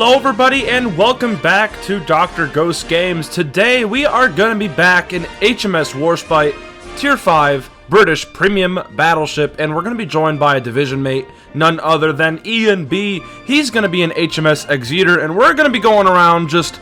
Hello everybody and welcome back to Dr. Ghost Games. Today we are going to be back in HMS Warspite, Tier 5, British Premium Battleship, and we're going to be joined by a division mate, none other than Ian B. He's going to be an HMS Exeter, and we're going to be going around just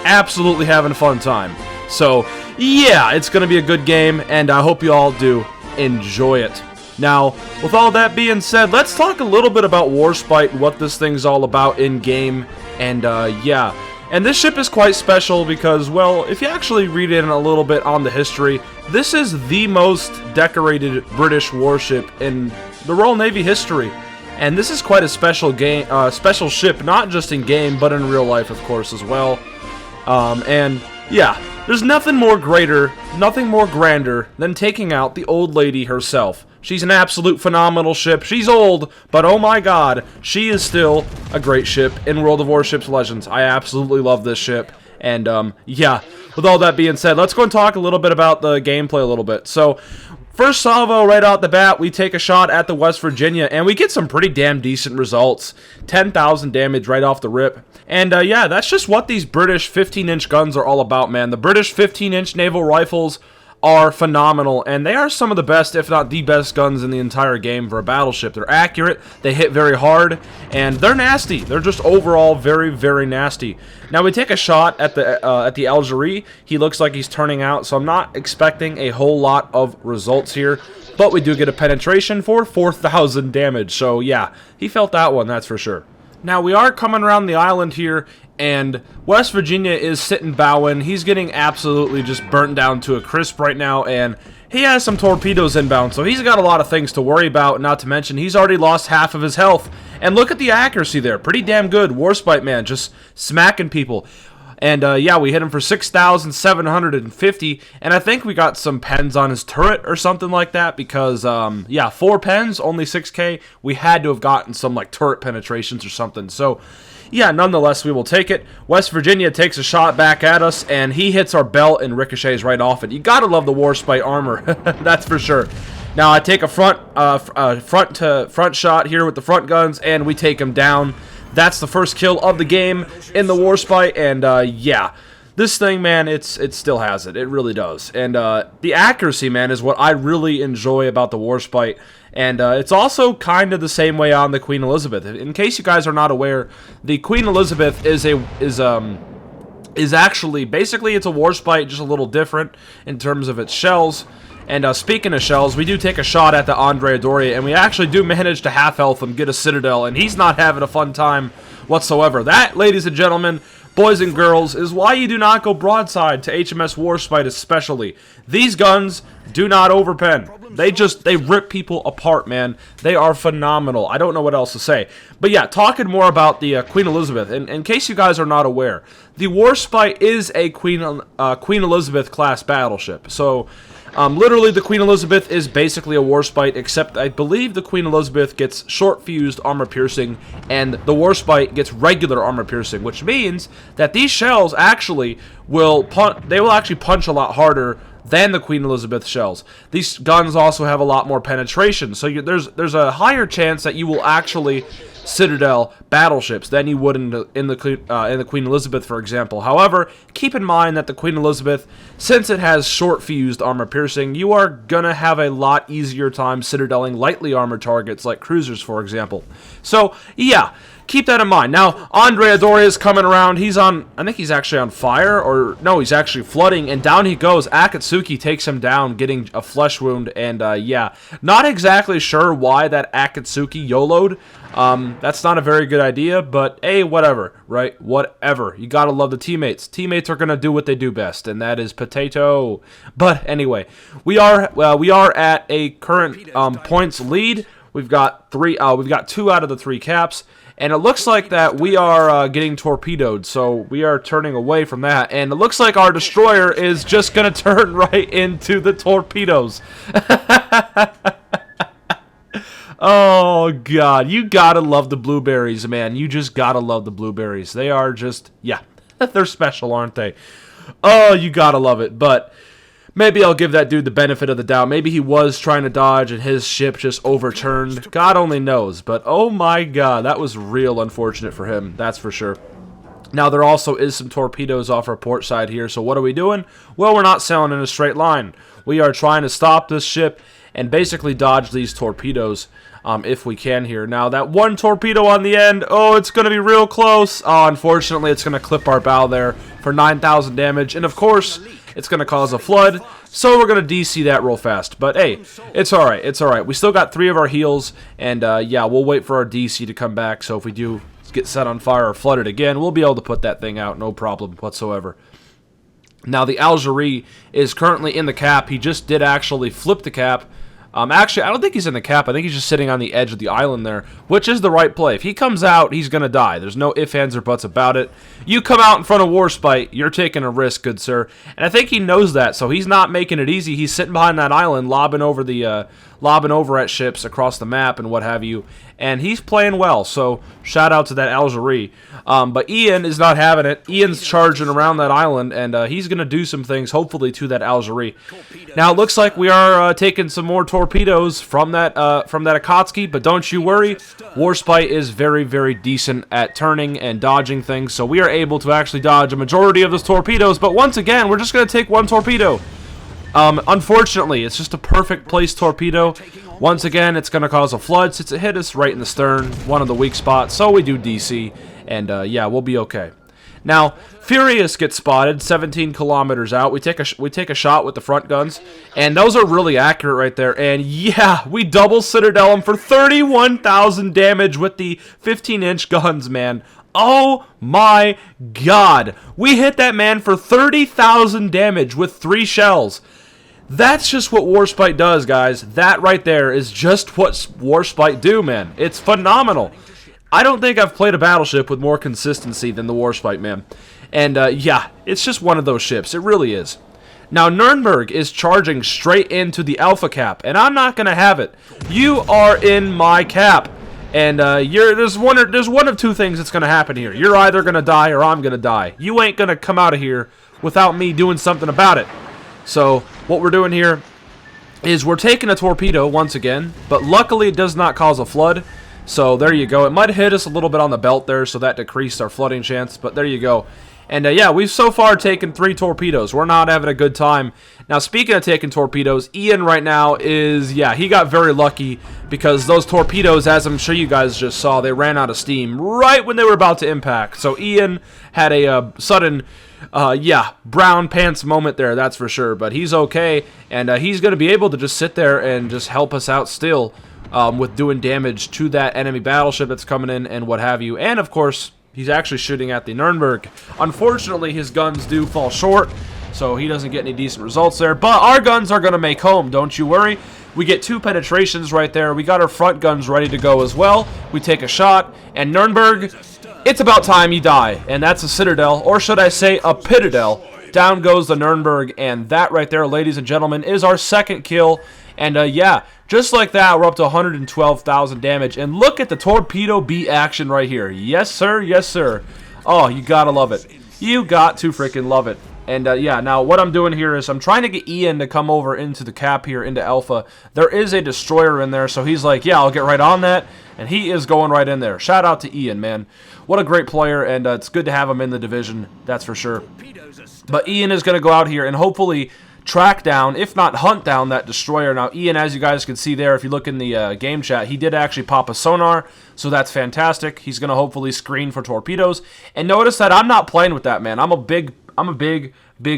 absolutely having a fun time. So, yeah, it's going to be a good game, and I hope you all do enjoy it. Now, with all that being said, let's talk a little bit about Warspite and what this thing's all about in-game, and yeah. And this ship is quite special because, well, if you actually read in a little bit on the history, this is the most decorated British warship in the Royal Navy history. And this is quite a special special ship, not just in game, but in real life, of course, as well. And yeah, there's nothing more greater, nothing more grander than taking out the old lady herself. She's an absolute phenomenal ship. She's old, but oh my god, she is still a great ship in World of Warships Legends. I absolutely love this ship. And, yeah, with all that being said, let's go and talk a little bit about the gameplay a little bit. So, first salvo right out the bat, we take a shot at the West Virginia, and we get some pretty damn decent results. 10,000 damage right off the rip. And, yeah, that's just what these British 15-inch guns are all about, man. The British 15-inch naval rifles are phenomenal, and they are some of the best, if not the best, guns in the entire game for a battleship. They're accurate, they hit very hard, and they're nasty. They're just overall very, very nasty. Now we take a shot at the Algerie. He looks like he's turning out, so I'm not expecting a whole lot of results here, but we do get a penetration for 4,000 damage. So yeah, he felt that one, that's for sure. Now we are coming around the island here, and West Virginia is sitting bowing. He's getting absolutely just burnt down to a crisp right now, and he has some torpedoes inbound, so he's got a lot of things to worry about, not to mention he's already lost half of his health. And look at the accuracy there, pretty damn good. Warspite, man, just smacking people. And yeah, we hit him for 6,750, and I think we got some pens on his turret or something like that, because, yeah, 4 pens, only 6k, we had to have gotten some, like, turret penetrations or something. So, yeah, nonetheless, we will take it. West Virginia takes a shot back at us, and he hits our belt and ricochets right off it. You gotta love the Warspite armor, that's for sure. Now, I take a front shot here with the front guns, and we take him down. That's the first kill of the game in the Warspite, and yeah, this thing, man, it still has it. It really does. And the accuracy, man, is what I really enjoy about the Warspite. And it's also kind of the same way on the Queen Elizabeth. In case you guys are not aware, the Queen Elizabeth is actually basically it's a Warspite, just a little different in terms of its shells. And speaking of shells, we do take a shot at the Andrea Doria, and we actually do manage to half health him, get a Citadel, and he's not having a fun time whatsoever. That, ladies and gentlemen, boys and girls, is why you do not go broadside to HMS Warspite especially. These guns do not overpen. They rip people apart, man. They are phenomenal. I don't know what else to say. But yeah, talking more about the Queen Elizabeth, and in case you guys are not aware, the Warspite is a Queen Elizabeth class battleship. So literally, the Queen Elizabeth is basically a Warspite, except I believe the Queen Elizabeth gets short-fused armor-piercing, and the Warspite gets regular armor-piercing, which means that these shells actually will actually punch a lot harder than the Queen Elizabeth shells. These guns also have a lot more penetration, so there's a higher chance that you will actually Citadel battleships than you would in the Queen Elizabeth, for example. However, keep in mind that the Queen Elizabeth, since it has short-fused armor-piercing, you are gonna have a lot easier time citadeling lightly armored targets like cruisers, for example. So, yeah, keep that in mind. Now, Andrea Doria is coming around. He's on, I think he's actually on fire, or no, he's actually flooding, and down he goes. Akatsuki takes him down, getting a flesh wound, and yeah, not exactly sure why that Akatsuki YOLO'd. That's not a very good idea, but hey, whatever, right? Whatever. You gotta love the teammates. Teammates are gonna do what they do best, and that is potato. But anyway, we are at a current points lead. We've got 2 out of the 3 caps. And it looks like that we are getting torpedoed, so we are turning away from that. And it looks like our destroyer is just going to turn right into the torpedoes. Oh, God. You got to love the blueberries, man. You just got to love the blueberries. They are just, yeah, they're special, aren't they? Oh, you got to love it. But maybe I'll give that dude the benefit of the doubt. Maybe he was trying to dodge and his ship just overturned. God only knows. But oh my god, that was real unfortunate for him. That's for sure. Now, there also is some torpedoes off our port side here, so what are we doing? Well, we're not sailing in a straight line. We are trying to stop this ship and basically dodge these torpedoes if we can here. Now, that one torpedo on the end, oh, it's going to be real close. Oh, unfortunately, it's going to clip our bow there for 9,000 damage, and of course, it's going to cause a flood, so we're going to DC that real fast. But hey, it's alright, it's alright. We still got 3 of our heals, and yeah, we'll wait for our DC to come back, so if we do get set on fire or flooded again, we'll be able to put that thing out, no problem whatsoever. Now, the Algerie is currently in the cap. He just did actually flip the cap. Actually, I don't think he's in the cap. I think he's just sitting on the edge of the island there, which is the right play. If he comes out, he's going to die. There's no ifs, ands, or buts about it. You come out in front of Warspite, you're taking a risk, good sir. And I think he knows that, so he's not making it easy. He's sitting behind that island, lobbing over at ships across the map and what have you. And he's playing well, so shout out to that Algerie. But Ian is not having it. Ian's charging around that island, and he's going to do some things, hopefully, to that Algerie. Now, it looks like we are taking some more torpedoes from that Akatsuki, but don't you worry. Warspite is very, very decent at turning and dodging things, so we are able to actually dodge a majority of those torpedoes. But once again, we're just going to take one torpedo. Unfortunately, it's just a perfect placed torpedo. Once again, it's going to cause a flood since it hit us right in the stern, one of the weak spots, so we do DC, and yeah, we'll be okay. Now, Furious gets spotted 17 kilometers out. We take a shot with the front guns, and those are really accurate right there. And yeah, we double Citadel him for 31,000 damage with the 15-inch guns, man. Oh my god. We hit that man for 30,000 damage with 3 shells. That's just what Warspite does, guys. That right there is just what Warspite do, man. It's phenomenal. I don't think I've played a battleship with more consistency than the Warspite, man. And yeah, it's just one of those ships. It really is. Now, Nuremberg is charging straight into the Alpha cap, and I'm not going to have it. You are in my cap. And there's one of 2 things that's going to happen here. You're either going to die or I'm going to die. You ain't going to come out of here without me doing something about it. So what we're doing here is we're taking a torpedo once again, but luckily it does not cause a flood. So there you go. It might hit us a little bit on the belt there, so that decreased our flooding chance, but there you go. And yeah, we've so far taken 3 torpedoes. We're not having a good time. Now, speaking of taking torpedoes, Ian right now is, yeah, he got very lucky because those torpedoes, as I'm sure you guys just saw, they ran out of steam right when they were about to impact. So Ian had a sudden, yeah, brown pants moment there, that's for sure. But he's okay, and he's going to be able to just sit there and just help us out still with doing damage to that enemy battleship that's coming in and what have you. And, of course, he's actually shooting at the Nuremberg. Unfortunately, his guns do fall short, so he doesn't get any decent results there. But our guns are going to make home, don't you worry. We get 2 penetrations right there. We got our front guns ready to go as well. We take a shot, and Nuremberg, it's about time you die. And that's a Citadel, or should I say a Pitadel. Down goes the Nuremberg, and that right there, ladies and gentlemen, is our 2nd kill. And yeah, just like that, we're up to 112,000 damage. And look at the torpedo B action right here. Yes, sir. Yes, sir. Oh, you gotta love it. You got to freaking love it. And yeah, now what I'm doing here is I'm trying to get Ian to come over into the cap here, into Alpha. There is a destroyer in there, so he's like, yeah, I'll get right on that. And he is going right in there. Shout out to Ian, man. What a great player, and it's good to have him in the division, that's for sure. But Ian is going to go out here and hopefully track down, if not hunt down, that destroyer. Now, Ian, as you guys can see there, if you look in the game chat, he did actually pop a sonar, so that's fantastic. He's going to hopefully screen for torpedoes. And notice that I'm not playing with that, man. I'm a big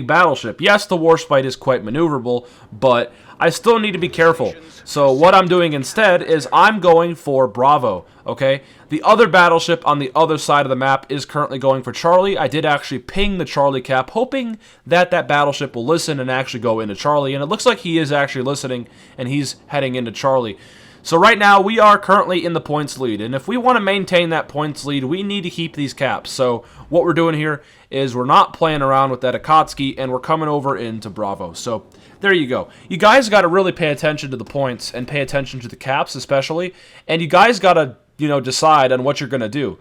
battleship. Yes, the Warspite is quite maneuverable, but I still need to be careful. So what I'm doing instead is I'm going for Bravo, okay? The other battleship on the other side of the map is currently going for Charlie. I did actually ping the Charlie cap, hoping that that battleship will listen and actually go into Charlie. And it looks like he is actually listening, and he's heading into Charlie. So right now, we are currently in the points lead. And if we want to maintain that points lead, we need to keep these caps. So what we're doing here is we're not playing around with that Akatsuki, and we're coming over into Bravo. So there you go. You guys got to really pay attention to the points and pay attention to the caps especially. And you guys got to, you know, decide on what you're going to do.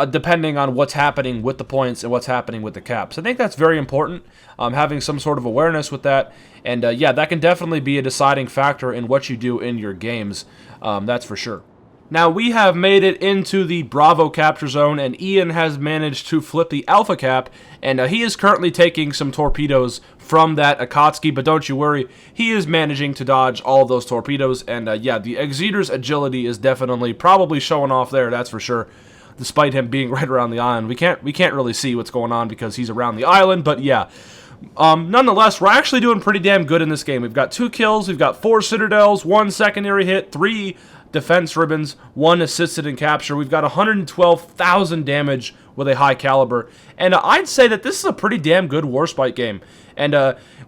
Depending on what's happening with the points and what's happening with the caps. I think that's very important, having some sort of awareness with that. And yeah, that can definitely be a deciding factor in what you do in your games. That's for sure. Now, we have made it into the Bravo capture zone, and Ian has managed to flip the Alpha cap, and he is currently taking some torpedoes from that Akatsuki, but don't you worry, he is managing to dodge all of those torpedoes, and yeah, the Exeter's agility is definitely probably showing off there, that's for sure, despite him being right around the island. We can't really see what's going on because he's around the island, but yeah. Nonetheless, we're actually doing pretty damn good in this game. We've got 2 kills, we've got 4 Citadels, 1 secondary hit, 3 defense ribbons, 1 assisted in capture. We've got 112,000 damage with a high caliber, and I'd say that this is a pretty damn good Warspite game, and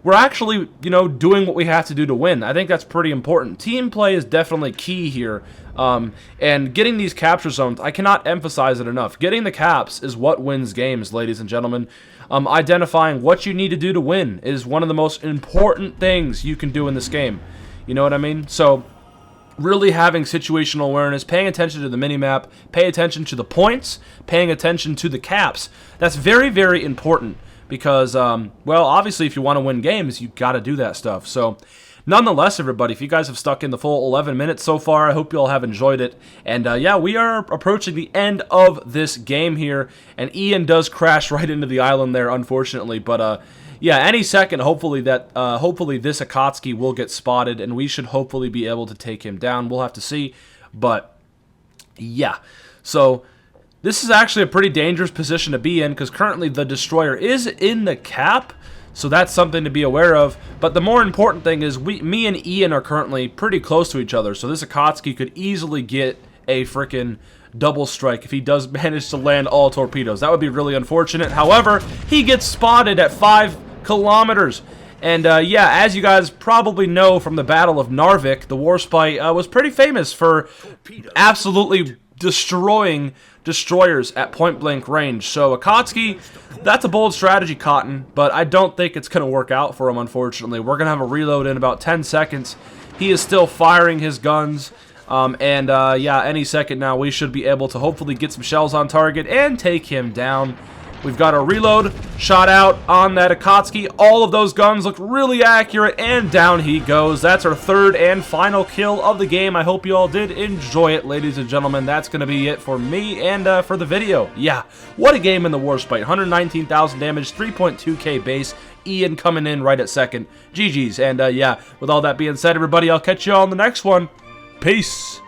we're actually, you know, doing what we have to do to win. I think that's pretty important. Team play is definitely key here, and getting these capture zones, I cannot emphasize it enough. Getting the caps is what wins games, ladies and gentlemen. Identifying what you need to do to win is one of the most important things you can do in this game. You know what I mean? So, really having situational awareness, paying attention to the minimap, pay attention to the points, paying attention to the caps. That's very, very important because, well, obviously if you want to win games, you got to do that stuff. So, nonetheless, everybody, if you guys have stuck in the full 11 minutes so far, I hope you all have enjoyed it. And, yeah, we are approaching the end of this game here, and Ian does crash right into the island there, unfortunately, but, yeah, any second, hopefully this Akatsuki will get spotted, and we should hopefully be able to take him down. We'll have to see, but yeah. So this is actually a pretty dangerous position to be in because currently the destroyer is in the cap, so that's something to be aware of. But the more important thing is me and Ian are currently pretty close to each other, so this Akatsuki could easily get a freaking double strike if he does manage to land all torpedoes. That would be really unfortunate. However, he gets spotted at 5 kilometers. And yeah, as you guys probably know from the Battle of Narvik, the Warspite was pretty famous for absolutely destroying destroyers at point-blank range. So Akatsuki, that's a bold strategy, Cotton, but I don't think it's going to work out for him, unfortunately. We're going to have a reload in about 10 seconds. He is still firing his guns. Yeah, any second now, we should be able to hopefully get some shells on target and take him down. We've got a reload shot out on that Akatsuki. All of those guns look really accurate, and down he goes. That's our 3rd and final kill of the game. I hope you all did enjoy it, ladies and gentlemen. That's going to be it for me and for the video. Yeah, what a game in the Warspite. 119,000 damage, 3.2k base. Ian coming in right at 2nd. GG's. And yeah, with all that being said, everybody, I'll catch you all on the next one. Peace.